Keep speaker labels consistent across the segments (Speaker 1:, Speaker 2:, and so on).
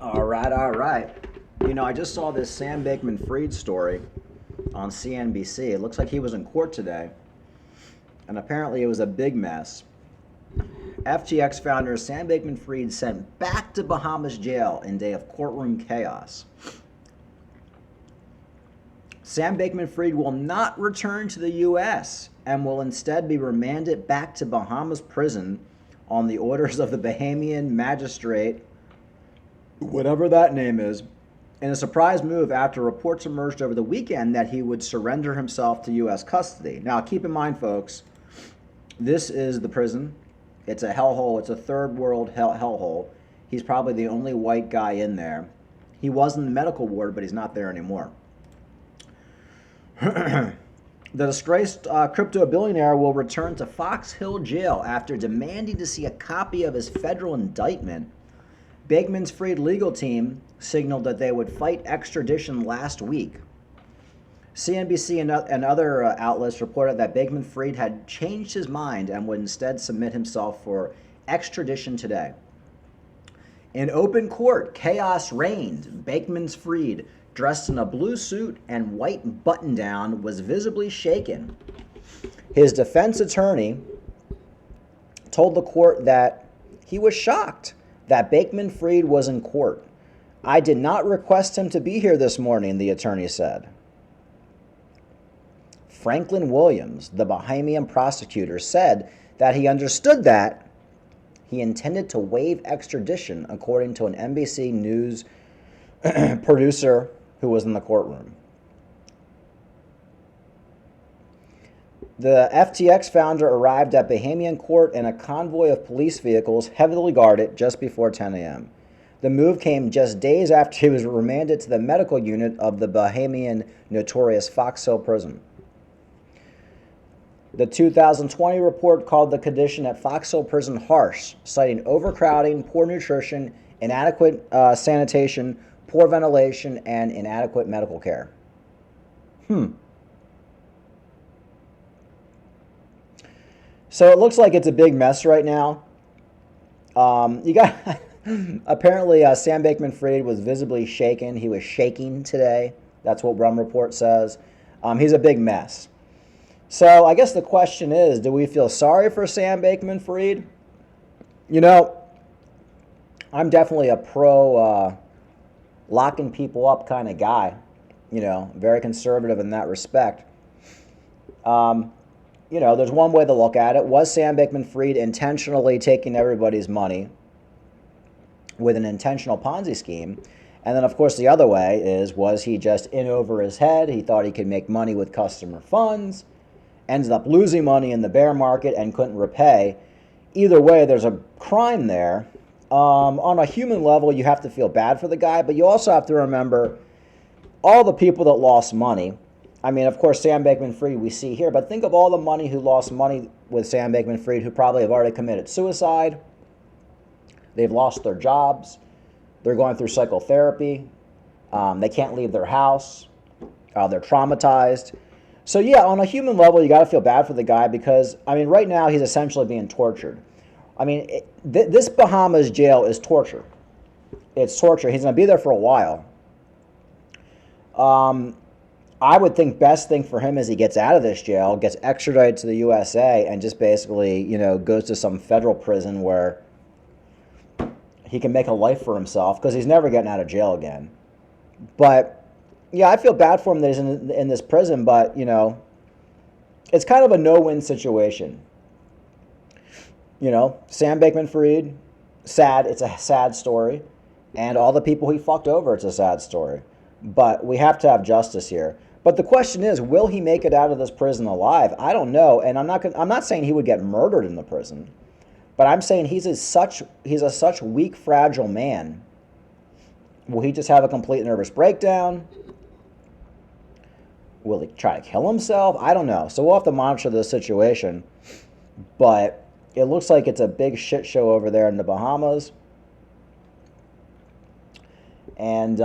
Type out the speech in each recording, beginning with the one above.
Speaker 1: All right, all right. You know, I just saw this Sam Bankman-Fried story on CNBC. It looks like he was in court today, and apparently it was a big mess. FTX founder Sam Bankman-Fried sent back to Bahamas jail in day of courtroom chaos. Sam Bankman-Fried will not return to the U.S. and will instead be remanded back to Bahamas prison on the orders of the Bahamian magistrate, whatever that name is, in a surprise move after reports emerged over the weekend that he would surrender himself to U.S. custody. Now, keep in mind, folks, this is the prison. It's a hellhole. It's a third world hellhole. He's probably the only white guy in there. He was in the medical ward, but he's not there anymore. The disgraced crypto billionaire will return to Fox Hill Jail after demanding to see a copy of his federal indictment. Bankman-Fried legal team signaled that they would fight extradition last week. CNBC and other outlets reported that Bankman-Fried had changed his mind and would instead submit himself for extradition today. In open court, chaos reigned. Bankman-Fried, dressed in a blue suit and white button-down, was visibly shaken. His defense attorney told the court that he was shocked that Bankman-Fried was in court. "I did not request him to be here this morning," the attorney said. Franklin Williams, the Bahamian prosecutor, said that he understood that he intended to waive extradition, according to an NBC News producer who was in the courtroom. The FTX founder arrived at Bahamian court in a convoy of police vehicles heavily guarded just before 10 a.m. The move came just days after he was remanded to the medical unit of the Bahamian notorious Fox Hill prison. The 2020 report called the condition at Fox Hill prison harsh, citing overcrowding, poor nutrition, inadequate sanitation, poor ventilation, and inadequate medical care. So it looks like it's a big mess right now. You got apparently Sam Bankman-Fried was visibly shaken. He was shaking today. That's what Rum Report says. He's a big mess. So I guess the question is, do we feel sorry for Sam Bankman-Fried? You know, I'm definitely a pro locking people up kind of guy. You know, very conservative in that respect. You know, there's one way to look at it. Was Sam Bankman-Fried intentionally taking everybody's money with an intentional Ponzi scheme? And then, of course, the other way is, was he just in over his head? He thought he could make money with customer funds, ended up losing money in the bear market and couldn't repay. Either way, there's a crime there. On a human level, you have to feel bad for the guy, but you also have to remember all the people that lost money. I mean, of course, Sam Bankman-Fried we see here, but think of all the money who lost money with Sam Bankman-Fried who probably have already committed suicide. They've lost their jobs. They're going through psychotherapy. They can't leave their house. They're traumatized. So yeah, on a human level, you got to feel bad for the guy because, I mean, right now he's essentially being tortured. I mean, this Bahamas jail is torture. It's torture. He's going to be there for a while. I would think best thing for him is he gets out of this jail, gets extradited to the USA, and just basically, you know, goes to some federal prison where he can make a life for himself because he's never getting out of jail again. But yeah, I feel bad for him that he's in this prison, but you know, it's kind of a no-win situation. You know, Sam Bankman-Fried, sad. It's a sad story, and all the people he fucked over, it's a sad story. But we have to have justice here. But the question is, will he make it out of this prison alive? I don't know, and I'm not saying he would get murdered in the prison, but I'm saying he's a such weak, fragile man. Will he just have a complete nervous breakdown? Will he try to kill himself? I don't know. So we'll have to monitor the situation. But it looks like it's a big shit show over there in the Bahamas. And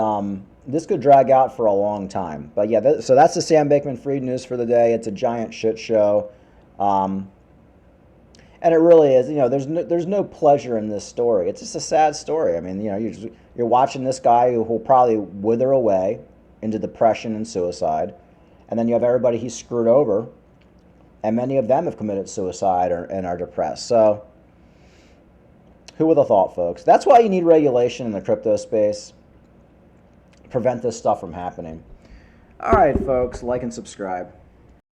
Speaker 1: this could drag out for a long time. But yeah, so that's the Sam Bankman-Fried news for the day. It's a giant shit show. And And it really is. There's no pleasure in this story. It's just a sad story. I mean, you're watching this guy who will probably wither away into depression and suicide, and then you have everybody he's screwed over, and many of them have committed suicide and are depressed. So, who would have thought, folks? That's why you need regulation in the crypto space. Prevent this stuff from happening. All right, folks, like and subscribe.